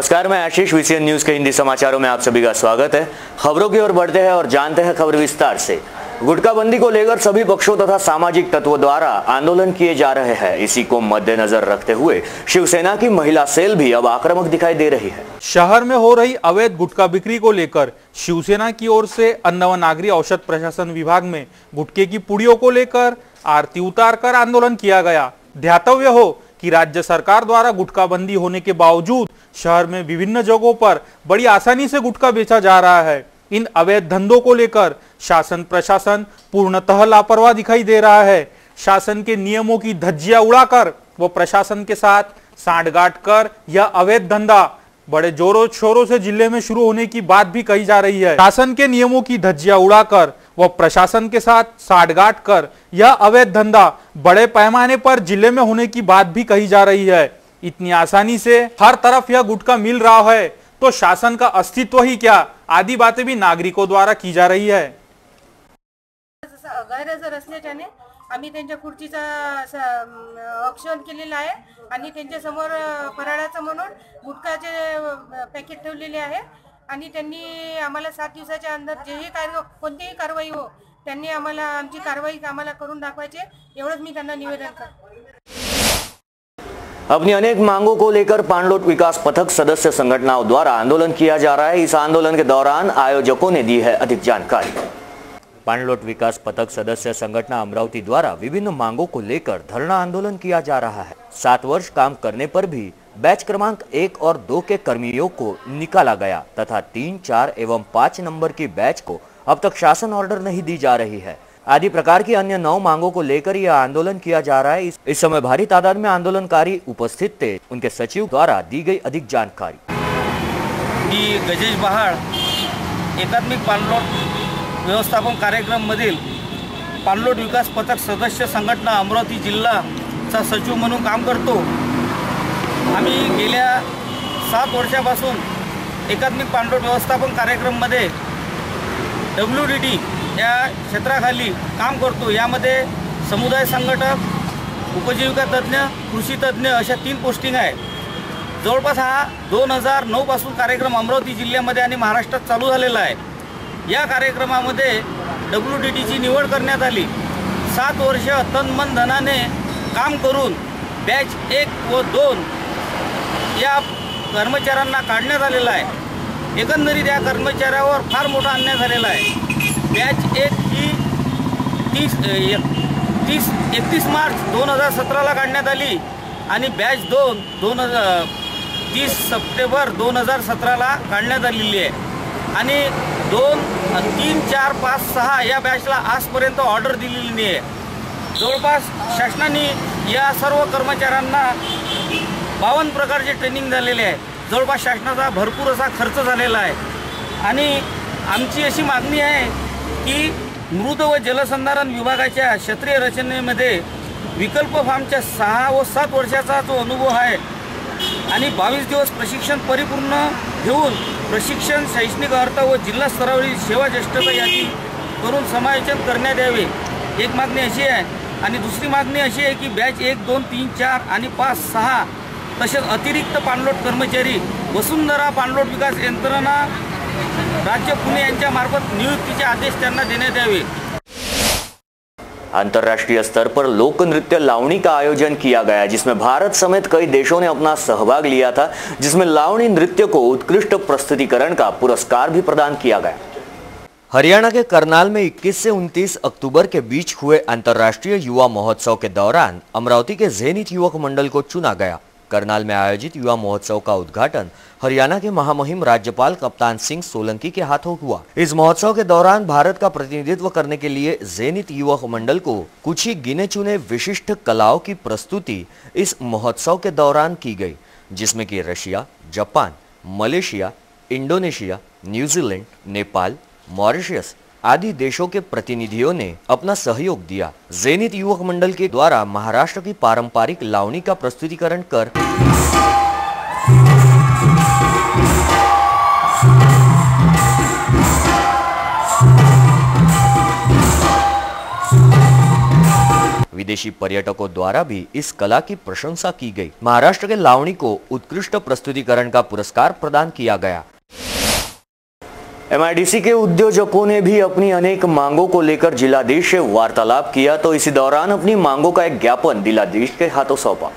नमस्कार, मैं आशीष। VCN news के हिंदी समाचारों में आप सभी का स्वागत है। खबरों की ओर बढ़ते हैं और जानते हैं खबर विस्तार से। गुटखाबंदी को लेकर सभी पक्षों तथा सामाजिक तत्वों द्वारा आंदोलन किए जा रहे हैं। इसी को मद्देनजर रखते हुए शिवसेना की महिला सेल भी अब आक्रामक दिखाई दे रही है। शहर में हो रही अवैध गुटखा बिक्री को लेकर शिवसेना की ओर से अन्न व नागरिक औषध प्रशासन विभाग में गुटखे की पुड़ियों को लेकर आरती उतारकर आंदोलन किया गया। ध्यातव्य हो कि राज्य सरकार द्वारा गुटखाबंदी होने के बावजूद शहर में विभिन्न जगहों पर बड़ी आसानी से गुटखा बेचा जा रहा है। इन अवैध धंधों को लेकर शासन प्रशासन पूर्णतः लापरवाह दिखाई दे रहा है। शासन के नियमों की धज्जियां उड़ाकर वो प्रशासन के साथ सांठगांठ कर यह अवैध धंधा बड़े जोरों शोरों से जिले में शुरू होने की बात भी कही जा रही है। शासन के नियमों की धज्जियां उड़ाकर वह प्रशासन के साथ सांठगांठ कर यह अवैध धंधा बड़े पैमाने पर जिले में होने की बात भी कही जा रही है। इतनी आसानी से हर तरफ यह गुटखा मिल रहा है तो शासन का अस्तित्व ही क्या, आदि बातें भी नागरिकों द्वारा की जा रही है। गैरहजर असल्याने आम्ही त्यांच्या खुर्चीचा ऑक्शन केलेला आहे आणि त्यांच्या समोर फराळाचं म्हणून गुटखाचे पॅकेट ठेवलेले आहे आणि त्यांनी आम्हाला 7 दिवसाच्या अंदर जेही कोणतीही कारवाई हो त्यांनी आम्हाला आमची कारवाई आम्हाला करून दाखवायचे, एवढंच मी त्यांना निवेदन करते। अपनी अनेक मांगों को लेकर पाणलोट विकास पथक सदस्य संगठनों द्वारा आंदोलन किया जा रहा है। इस आंदोलन के दौरान आयोजकों ने दी है अधिक जानकारी। पाणलोट विकास पथक सदस्य संगठन अमरावती द्वारा विभिन्न मांगों को लेकर धरना आंदोलन किया जा रहा है। 7 वर्ष काम करने पर भी बैच क्रमांक 1 और 2 के कर्मियों को निकाला गया तथा 3, 4 एवं 5 नंबर की बैच को अब तक शासन ऑर्डर नहीं दी जा रही है। आदि प्रकार की अन्य 9 मांगों को लेकर यह आंदोलन किया जा रहा है। इस समय भारी तादाद में आंदोलनकारी उपस्थित थे। उनके सचिव द्वारा दी गई अधिक जानकारी। गजेश बहाळ एकात्मिक पाणलोट व्यवस्थापन कार्यक्रम मधील पाणलोट विकास पथक सदस्य संघटना अमरावती जिल्हाचा सचिव म्हणून काम करतो। आम्ही गेल्या 7 वर्षापासून एकात्मिक पाणलोट व्यवस्थापन कार्यक्रम मध्ये WDD या क्षेत्राखाली काम करतो। यामध्ये समुदाय संघटक, उपजीविका तज्ञ, कृषी तज्ञ अशा 3 पोस्टिंग आहे। जवळपास हा 2009 पासून कार्यक्रम अमरावती जिल्ह्यामध्ये आणि महाराष्ट्रात चालू झालेला आहे। या कार्यक्रमामध्ये WDDची निवड करण्यात आली। 7 वर्ष तन-मन धनाने काम करून बॅच 1 व 2 या कर्मचाऱ्यांना काढण्यात आलेला आहे। एकंदरीत या कर्मचाऱ्यावर फार मोठा अन्याय झालेला आहे। बॅच 1 ही 31 मार्च 2017 ला काढण्यात आली आणि बॅच 2 30 सप्टेंबर 2017 ला काढण्यात आलेली आहे आणि 2, 3, 4, 5, 6 या बॅचला आजपर्यंत ऑर्डर दिलेली नाही आहे। जवळपास शासनाने या सर्व कर्मचाऱ्यांना 52 प्रकारचे ट्रेनिंग झालेले आहे। जवळपास शासनाचा भरपूर असा खर्च झालेला आहे आणि आमची अशी मागणी आहे की मृद व जलसंधारण विभागाच्या क्षेत्रीय रचनेमध्ये विकल्प फार्मच्या 6 व 7 वर्षाचा जो अनुभव आहे आणि 22 दिवस प्रशिक्षण परिपूर्ण घेऊन प्रशिक्षण शैक्षणिक अर्थ व जिल्हा स्तरावरील सेवा ज्येष्ठता यादी करून समायोजन करण्यात यावे, एक मागणी अशी आहे। आणि दुसरी मागणी अशी आहे की बॅच 1, 2, 3, 4 आणि 5, 6 तसेच अतिरिक्त पाणलोट कर्मचारी वसुंधरा पाणलोट विकास यंत्रणा राज्य पुणे यांच्या मार्फत नियुक्तीचे आदेश त्यांना देण्यात यावे। अंतर्राष्ट्रीय स्तर पर लोक नृत्य लावणी का आयोजन किया गया, जिसमें भारत समेत कई देशों ने अपना सहभाग लिया था, जिसमें लावणी नृत्य को उत्कृष्ट प्रस्तुतिकरण का पुरस्कार भी प्रदान किया गया। हरियाणा के करनाल में 21 से 29 अक्टूबर के बीच हुए अंतर्राष्ट्रीय युवा महोत्सव के दौरान अमरावती के ज़ेनिथ युवक मंडल को चुना गया। करनाल में आयोजित युवा महोत्सव का उद्घाटन हरियाणा के महामहिम राज्यपाल कप्तान सिंह सोलंकी के हाथों हुआ। इस महोत्सव के दौरान भारत का प्रतिनिधित्व करने के लिए ज़ेनिथ युवक मंडल को कुछ ही गिने चुने विशिष्ट कलाओं की प्रस्तुति इस महोत्सव के दौरान की गई, जिसमें कि Russia, Japan, Malaysia, Indonesia, New Zealand, Nepal, Mauritius आदि देशों के प्रतिनिधियों ने अपना सहयोग दिया। ज़ेनिथ युवक मंडल के द्वारा महाराष्ट्र की पारंपरिक लावणी का प्रस्तुतिकरण कर विदेशी पर्यटकों द्वारा भी इस कला की प्रशंसा की गई। महाराष्ट्र के लावणी को उत्कृष्ट प्रस्तुतिकरण का पुरस्कार प्रदान किया गया। MIDC के उद्योजकों ने भी अपनी अनेक मांगों को लेकर जिलाधीश से वार्तालाप किया, तो इसी दौरान अपनी मांगों का एक ज्ञापन जिलाधीश के हाथों सौंपा।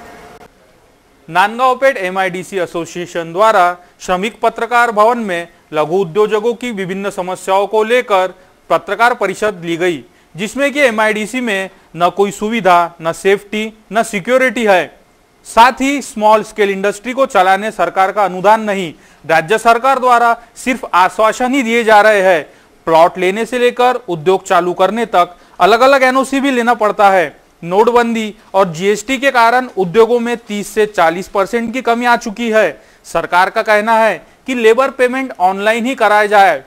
नांदगांवपेट MIDC एसोसिएशन द्वारा श्रमिक पत्रकार भवन में लघु उद्योजकों की विभिन्न समस्याओं को लेकर पत्रकार परिषद ली गई, जिसमें कि MIDC में न कोई सुविधा, न सेफ्टी, न सिक्योरिटी है। साथ ही स्मॉल स्केल इंडस्ट्री को चलाने सरकार का अनुदान नहीं, राज्य सरकार द्वारा सिर्फ आश्वासन ही दिए जा रहे हैं। प्लॉट लेने से लेकर उद्योग चालू करने तक अलग अलग NOC भी लेना पड़ता है। नोटबंदी और GST के कारण उद्योगों में 30 से 40% की कमी आ चुकी है। सरकार का कहना है कि लेबर पेमेंट ऑनलाइन ही कराया जाए,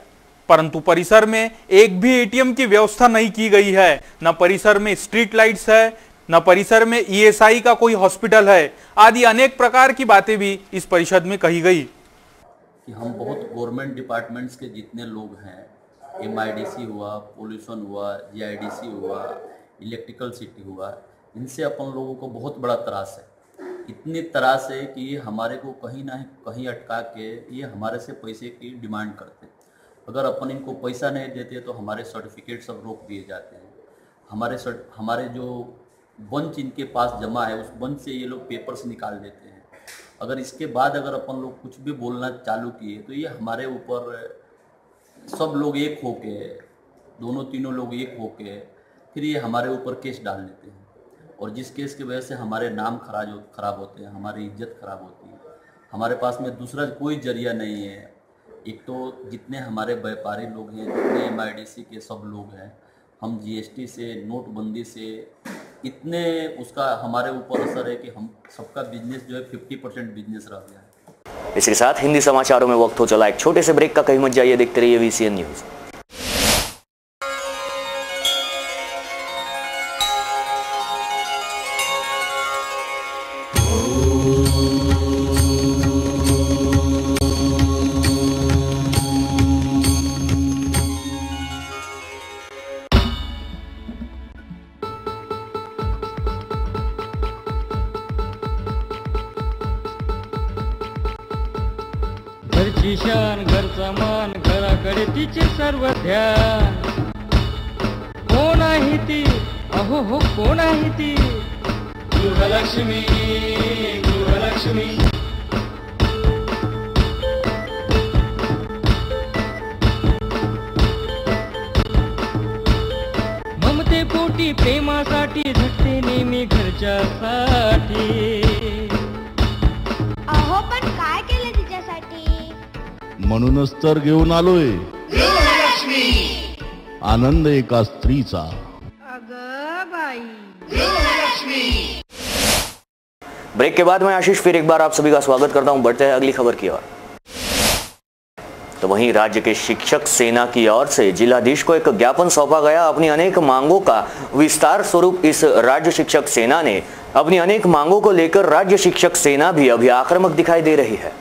परंतु परिसर में एक भी ATM की व्यवस्था नहीं की गई है। न परिसर में स्ट्रीट लाइट्स है, न परिसर में ESI का कोई हॉस्पिटल है, आदि अनेक प्रकार की बातें भी इस परिषद में कही गई। कि हम बहुत गवर्नमेंट डिपार्टमेंट्स के जितने लोग हैं, MIDC हुआ, पोल्यूशन हुआ, GIDC हुआ, इलेक्ट्रिकल सिटी हुआ, इनसे अपन लोगों को बहुत बड़ा त्रास है। इतनी त्रास है कि हमारे को कहीं ना कहीं अटका के ये हमारे से पैसे की डिमांड करते। अगर अपन इनको पैसा नहीं देते तो हमारे सर्टिफिकेट सब रोक दिए जाते हैं। हमारे जो बंच इनके पास जमा है, उस बंच से ये लोग पेपर्स निकाल देते हैं। अगर इसके बाद अगर अपन लोग कुछ भी बोलना चालू किए तो ये हमारे ऊपर सब लोग एक होके, दोनों तीनों लोग एक होके फिर ये हमारे ऊपर केस डाल देते हैं, और जिस केस की वजह से हमारे नाम खराब होते हैं, हमारी इज्जत खराब होती है। हमारे पास में दूसरा कोई जरिया नहीं है। एक तो जितने हमारे व्यापारी लोग हैं, जितने MIDC के सब लोग हैं, हम GST से, नोटबंदी से इतने उसका हमारे ऊपर असर है कि हम सबका बिजनेस जो है 50% बिजनेस रह गया है। इसके साथ हिंदी समाचारों में वक्त हो चला एक छोटे से ब्रेक का। कहीं मत जाइए, देखते रहिए VCN न्यूज। घरची शान, घरचा मान, घराकडे तिचे सर्व ध्यान। कोण आहे ती, अहो हो कोण आहे ती, गृहलक्ष्मी, गृहलक्ष्मी। ममते पोटी प्रेमासाठी झटते नेहमी घरच्यासाठी। अहो पण काय केलं तिच्यासाठी? म्हणूनच तर घेऊन आलोय गृहलक्ष्मी, आनंद एका स्त्रीचा। अगं बाई, गृहलक्ष्मी। ब्रेक के बाद मैं आशीष फिर एक बार आप सभी का स्वागत करता हूं। बढ़ते हैं अगली खबर की ओर। तो वहीं राज्य के शिक्षक सेना की ओर से जिलाधीश को एक ज्ञापन सौंपा गया। अपनी अनेक मांगों का विस्तार स्वरूप इस राज्य शिक्षक सेना ने अपनी अनेक मांगों को लेकर राज्य शिक्षक सेना भी अभी आक्रामक दिखाई दे रही है।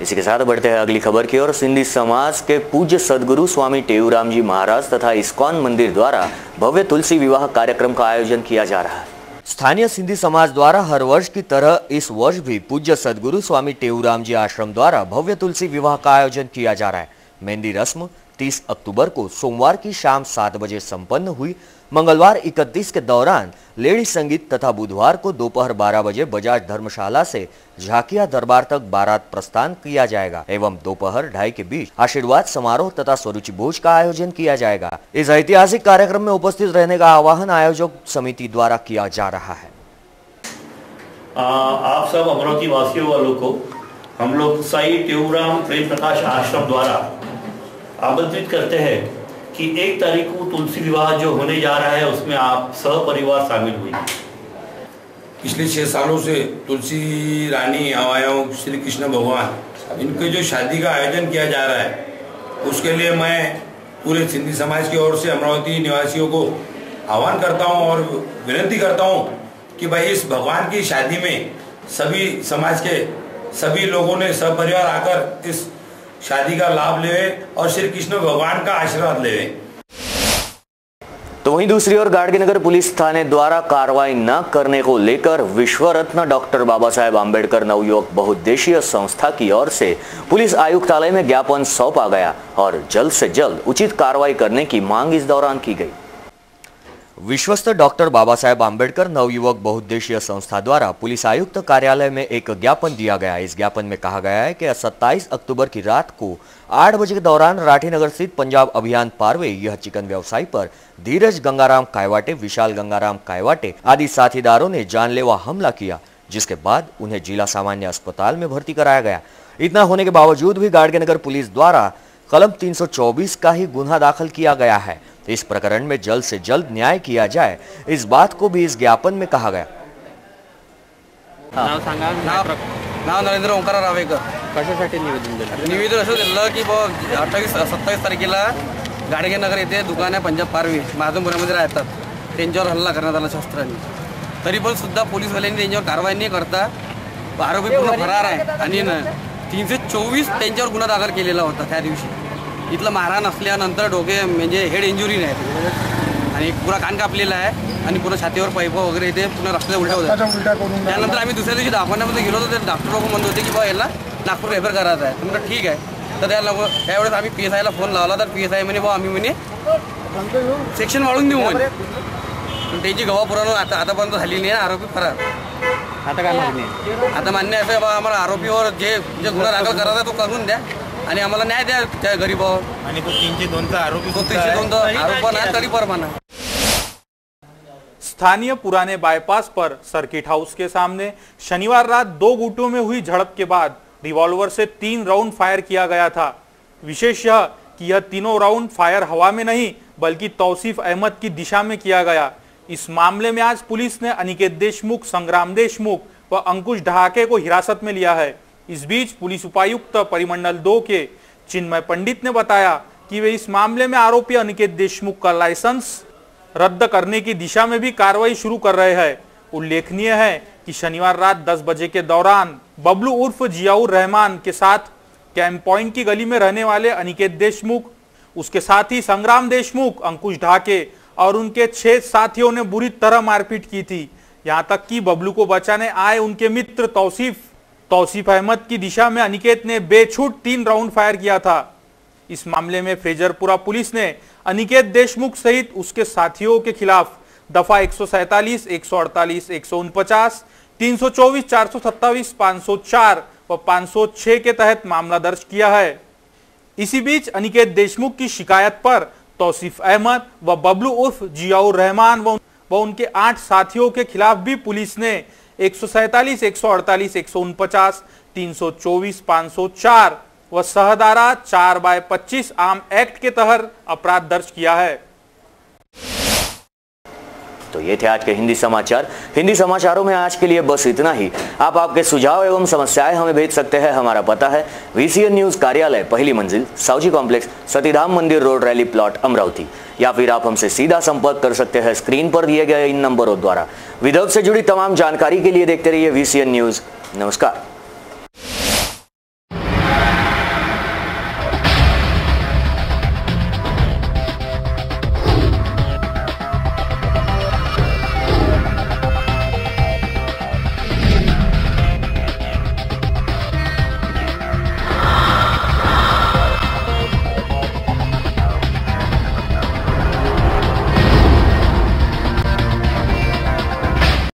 इसी के साथ बढ़ते हैं अगली खबर की ओर। सिंधी समाज के पूज्य सदगुरु स्वामी टेऊराम जी महाराज तथा इस्कॉन मंदिर द्वारा भव्य तुलसी विवाह कार्यक्रम का आयोजन किया जा रहा है। स्थानीय सिंधी समाज द्वारा हर वर्ष की तरह इस वर्ष भी पूज्य सदगुरु स्वामी टेऊराम जी आश्रम द्वारा भव्य तुलसी विवाह का आयोजन किया जा रहा है। मेहंदी रस्म 30 अक्टूबर को सोमवार की शाम 7 बजे संपन्न हुई। मंगलवार 31 के दौरान लेडी संगीत तथा बुधवार को दोपहर 12 बजे बजाज धर्मशाला से झाकिया दरबार तक बारात प्रस्थान किया जाएगा एवं दोपहर 2:30 के बीच आशीर्वाद समारोह तथा स्वरुचि भोज का आयोजन किया जाएगा। इस ऐतिहासिक कार्यक्रम में उपस्थित रहने का आह्वान आयोजक समिति द्वारा किया जा रहा है। आप सब अमरावती वासियों वालों को हम लोग साई टेऊराम प्रेम प्रकाश आश्रम द्वारा आमंत्रित करते हैं कि 1 तारीख को तुलसी विवाह जो होने जा रहा है उसमें आप सहपरिवार शामिल हुई। पिछले 6 सालों से तुलसी रानी आवायों श्री कृष्ण भगवान इनके जो शादी का आयोजन किया जा रहा है उसके लिए मैं पूरे सिंधी समाज की ओर से अमरावती निवासियों को आह्वान करता हूं और विनती करता हूं कि भाई इस भगवान की शादी में सभी समाज के सभी लोगों ने सपरिवार आकर इस शादी का लाभ लेवे और श्री कृष्ण भगवान का आशीर्वाद लेवे। तो वहीं दूसरी ओर गाड़गेनगर पुलिस थाने द्वारा कार्रवाई न करने को लेकर विश्व रत्न डॉक्टर बाबा साहेब आम्बेडकर नवयुवक बहुउद्देशीय संस्था की ओर से पुलिस आयुक्तालय में ज्ञापन सौंपा गया और जल्द से जल्द उचित कार्रवाई करने की मांग इस दौरान की गई। विश्वस्त डॉक्टर बाबा साहेब आम्बेडकर नवयुवक बहुउद्देशीय संस्था द्वारा पुलिस आयुक्त कार्यालय में एक ज्ञापन दिया गया। इस ज्ञापन में कहा गया है कि 27 अक्टूबर की रात को 8 बजे के दौरान राठीनगर स्थित पंजाब अभियान पारवे यह चिकन व्यवसायी पर धीरज गंगाराम कायवाटे, विशाल गंगाराम कायवाटे आदि साथीदारों ने जानलेवा हमला किया, जिसके बाद उन्हें जिला सामान्य अस्पताल में भर्ती कराया गया। इतना होने के बावजूद भी गाड़गेनगर पुलिस द्वारा कलम 324 का ही गुन्हा दाखल किया गया है। इस प्रकरण में जल्द से जल्द न्याय किया जाए, इस बात को भी इस ज्ञापन में कहा गया। नाव नरेंद्र ओंकार रावेकर। कशासाठी निवेदन दिलं? निवेदन असं दिलं की 27 तारखेला गाडगेनगर येथे दुकान आहे पंजाब पारवी महाजनपुरामध्ये राहतात, त्यांच्यावर हल्ला करण्यात आला शस्त्रांनी। तरी पण सुद्धा पोलीसवाल्यांनी त्यांच्यावर कारवाई न करता आरोपी पूर्ण फरार आहे आणि 324 त्यांच्यावर गुन्हा दाखल केलेला होता त्या दिवशी। इथलं मारहाण असल्यानंतर डोके म्हणजे हेड इंजुरी नाही आणि पुरा कान कापलेला आहे आणि पुन्हा छातीवर पाईप वगैरे इथे पुन्हा रस्त्याला उलट्या होत्या। त्यानंतर आम्ही दुसऱ्या दिवशी दवाखान्यामध्ये गेलो तर डॉक्टर लोक म्हणत होते की बा याला नागपूर रेफर करायचं आहे। म्हटलं ठीक आहे। तर त्यावेळेस आम्ही PSI ला फोन लावला तर PSI म्हणे बा आम्ही म्हणे सेक्शन वाढून देऊ म्हणे, पण त्याची गवाह पुरावा आतापर्यंत झाली नाही, आरोपी फरार। आता काय मागणी आहे? आता मान्य आहे बा आम्हाला आरोपीवर जे गुन्हा दाखल करायचा तो करून द्या आणि आम्हाला न्याय द्या त्या गरीबावर। आणि तो 302 आरोपी 302 आरोप ना तरी परमाना। स्थानीय पुराने बाईपास पर सर्किट हाउस के सामने शनिवार रात 2 गुटों में हुई झड़प के बाद रिवॉल्वर से 3 राउंड फायर किया गया था। विशेष यह कि यह तीनों राउंड फायर हवा में नहीं बल्कि तौसीफ अहमद की दिशा में किया गया। इस मामले में आज पुलिस ने अनिकेत देशमुख, संग्राम देशमुख व अंकुश ढहाके को हिरासत में लिया है। इस बीच पुलिस उपायुक्त परिमंडल 2 के चिन्मय पंडित ने बताया कि वे इस मामले में आरोपी अनिकेत देशमुख का लाइसेंस रद्द करने की दिशा में भी कार्रवाई शुरू कर रहे हैं। उल्लेखनीय है कि शनिवार रात 10 बजे के दौरान बबलू उर्फ जियाउर रहमान के साथ कैंप पॉइंट की गली में रहने वाले अनिकेत देशमुख, उसके साथी संग्राम देशमुख, अंकुश ढाके और उनके 6 साथियों ने बुरी तरह मारपीट की थी। यहां तक कि बबलू को बचाने आए उनके मित्र तौसीफ अहमद की दिशा में अनिकेत ने बेछूट 3 राउंड फायर किया था। इस मामले में फ्रेजरपुरा पुलिस ने अनिकेत देशमुख सहित उसके साथियों के खिलाफ दफा 147, 148, 149, 324, 427, 504 व 506 के तहत मामला दर्ज किया है। इसी बीच अनिकेत देशमुख की शिकायत पर तौसीफ अहमद व बबलू उर्फ जियाउर रहमान व उनके 8 साथियों के खिलाफ भी पुलिस ने 147, 148, 149, 324, 504 व सहधारा 4/25 आम एक्ट के तहत अपराध दर्ज किया है। तो ये थे आज के हिंदी समाचार। हिंदी समाचारों में आज के लिए बस इतना ही। आप आपके सुझाव एवं समस्याएं हमें भेज सकते हैं। हमारा पता है VCN न्यूज कार्यालय, पहली मंजिल, सावजी कॉम्प्लेक्स, सतीधाम मंदिर रोड, रैली प्लॉट, अमरावती। या फिर आप हमसे सीधा संपर्क कर सकते हैं स्क्रीन पर दिए गए इन नंबरों द्वारा। विदर्भ से जुड़ी तमाम जानकारी के लिए देखते रहिए VCN न्यूज। नमस्कार।